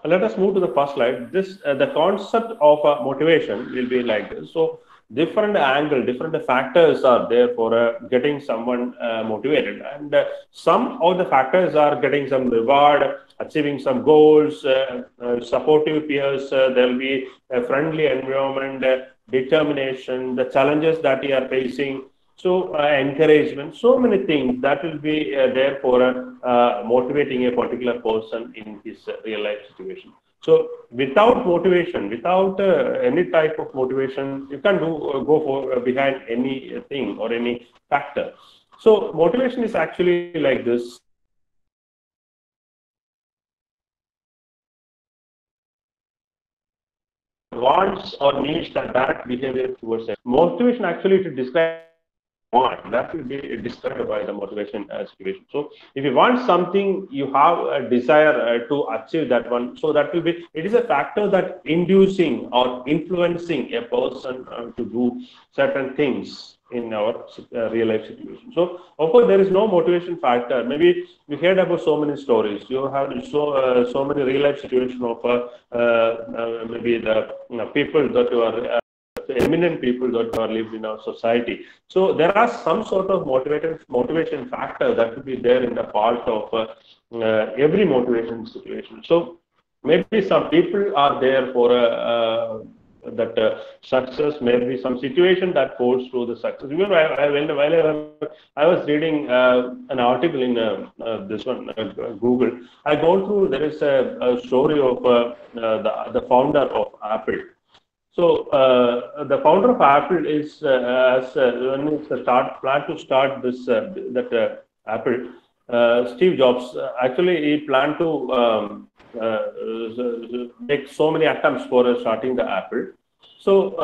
let us move to the first slide. This the concept of motivation will be like this. So different angle, different factors are there for getting someone motivated, and some of the factors are getting some reward, achieving some goals, supportive peers. There will be a friendly environment, determination, the challenges that you are facing. So encouragement, so many things that will be there for motivating a particular person in his real life situation. So without motivation, without any type of motivation, you can do go for behind anything or any factor. So motivation is actually like this. Wants or needs the direct behavior towards it. Motivation actually to describe want that will be described by the motivation situation. So if you want something, you have a desire to achieve that one. So that will be, it is a factor that inducing or influencing a person to do certain things in our real life situation. So of course there is no motivation factor. Maybe you heard about so many stories. You have so many real life situations of maybe the people that you are eminent people that are lived in our society. So there are some sort of motivation factor that will be there in the part of every motivation situation. So maybe some people are there for that success, maybe some situation that falls through the success. Even while I was reading an article in this one Google, I go through. There is a story of the founder of Apple. So the founder of Apple is as when it's plan to start this Apple, Steve Jobs actually he planned to make so many attempts for starting the Apple. So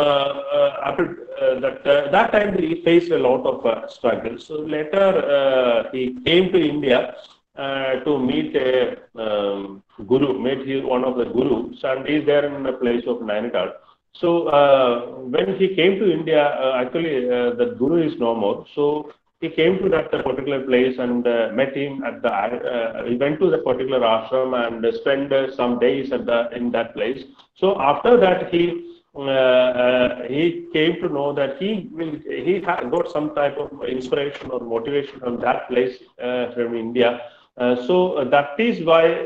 Apple that time he faced a lot of struggles. So later he came to India to meet a guru, met one of the gurus, and he's there in the place of Nainital. So when he came to India, actually the guru is no more. So he came to that particular place and met him at the. He went to the particular ashram and spent some days at the in that place. So after that, he came to know that got some type of inspiration or motivation from that place from India. So that is why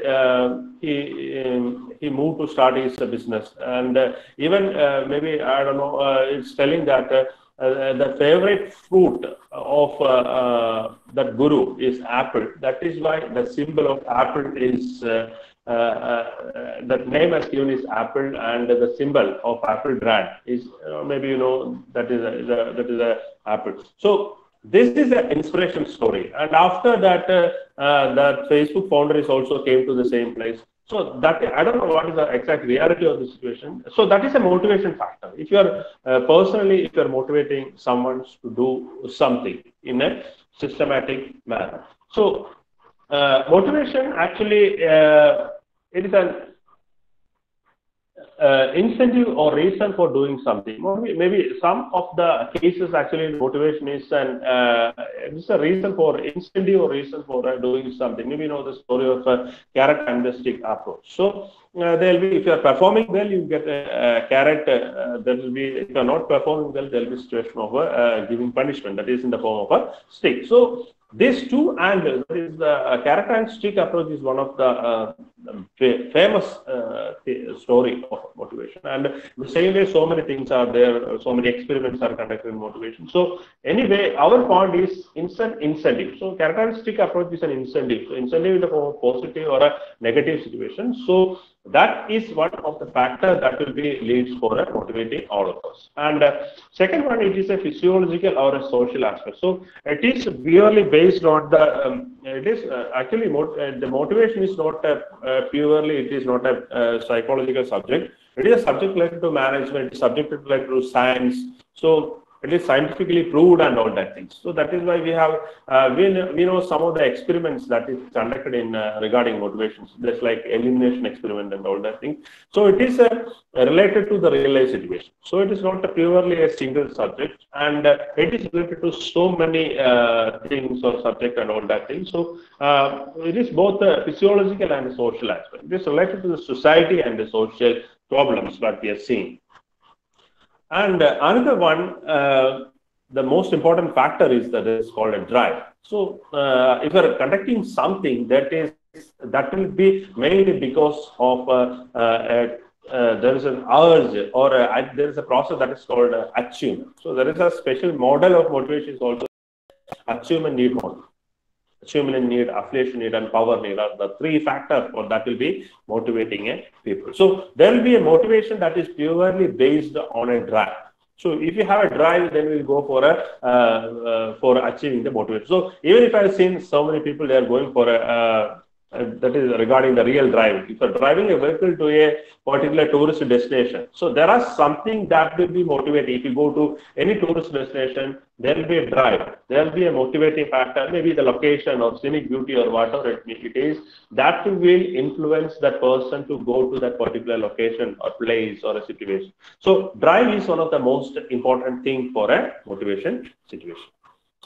he moved to start his business, and even maybe I don't know. It's telling that the favorite fruit of that guru is apple. That is why the symbol of apple is. That name has given is Apple, and the symbol of Apple brand is maybe you know that is a Apple. So this is an inspiration story, and after that, that Facebook founder is also came to the same place. So that I don't know what is the exact reality of the situation. So that is a motivation factor. If you are personally, if you are motivating someone to do something in a systematic manner, so motivation actually it is an incentive or reason for doing something. Maybe some of the cases actually motivation is an it's a reason for incentive or reason for doing something. Maybe you know the story of a carrot and the stick approach. So there will be if you are performing well, you get a carrot. There will be if you are not performing well, there will be a situation of giving punishment that is in the form of a stick. So these two angles, that is the carrot and stick approach, is one of the famous story of motivation. And the same way, so many things are there, so many experiments are conducted in motivation. So anyway, our point is instant incentive. So carrot and stick approach is an incentive. So incentive in the form of positive or a negative situation. So that is one of the factors that will be leads for motivating all of us. And second one, it is a physiological or a social aspect. So it is purely based on the. It is actually the motivation is not purely. It is not a psychological subject. It is a subject related to management, subject related to science. So it is scientifically proved and all that things. So that is why we have we know some of the experiments that is conducted in regarding motivations, just like elimination experiment and all that thing. So it is related to the real life situation. So it is not purely a single subject, and it is related to so many things or subject and all that thing. So it is both physiological and social aspect. It is related to the society and the social problems that we are seeing. And another one, the most important factor is that is called a drive. So if you are conducting something that will be mainly because of there is an urge or there is a process that is called achievement. So there is a special model of motivation is also achievement need model. Achievement need, affiliation need, and power need are the three factors for that will be motivating a people. So there will be a motivation that is purely based on a drive. So if you have a drive, then we'll go for achieving the motivation. So even if I've seen so many people, they are going for a that is regarding the real drive. If you're driving a vehicle to a particular tourist destination, so there are something that will be motivating. If you go to any tourist destination, there will be a drive. There will be a motivating factor, maybe the location or scenic beauty or whatever it is, that will influence that person to go to that particular location or place or a situation. So drive is one of the most important thing for a motivation situation.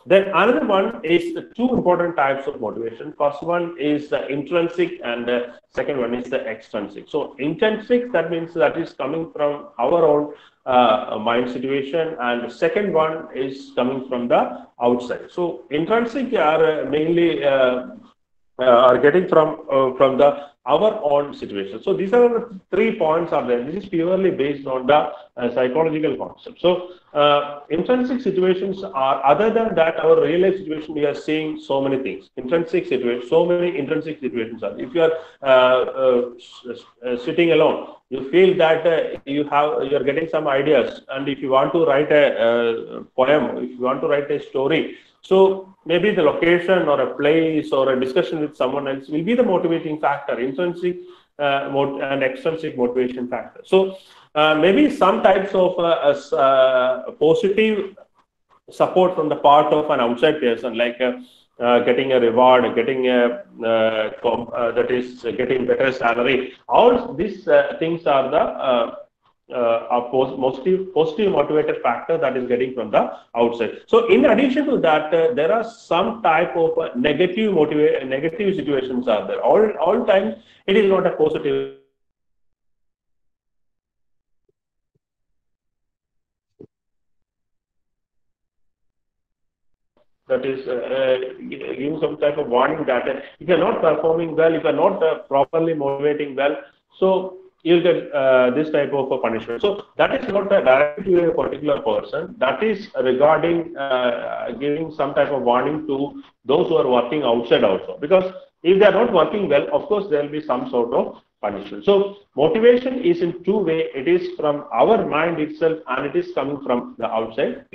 Then another one is the two important types of motivation. First one is the intrinsic and the second one is the extrinsic. So intrinsic, that means that is coming from our own mind situation, and the second one is coming from the outside. So intrinsic are mainly are getting from the our own situation. So these are the 3 points are there. This is purely based on the psychological concept. So intrinsic situations are, other than that, our real life situation, we are seeing so many things. Intrinsic situations, so many intrinsic situations are. If you are sitting alone, you feel that you are getting some ideas, and if you want to write a poem, if you want to write a story, so maybe the location or a place or a discussion with someone else will be the motivating factor, intrinsic and extrinsic motivation factor. So maybe some types of positive support from the part of an outside person, like getting a reward, getting a that is getting better salary. All these things are the positive motivated factor that is getting from the outside. So in addition to that, there are some type of negative situations are there. All times it is not a positive. That is giving some type of warning that if you're not performing well, if you're not properly motivating well, so you'll get this type of a punishment. So that is not directly to a particular person. That is regarding giving some type of warning to those who are working outside also. Because if they are not working well, of course, there will be some sort of punishment. So motivation is in two ways. It is from our mind itself and it is coming from the outside.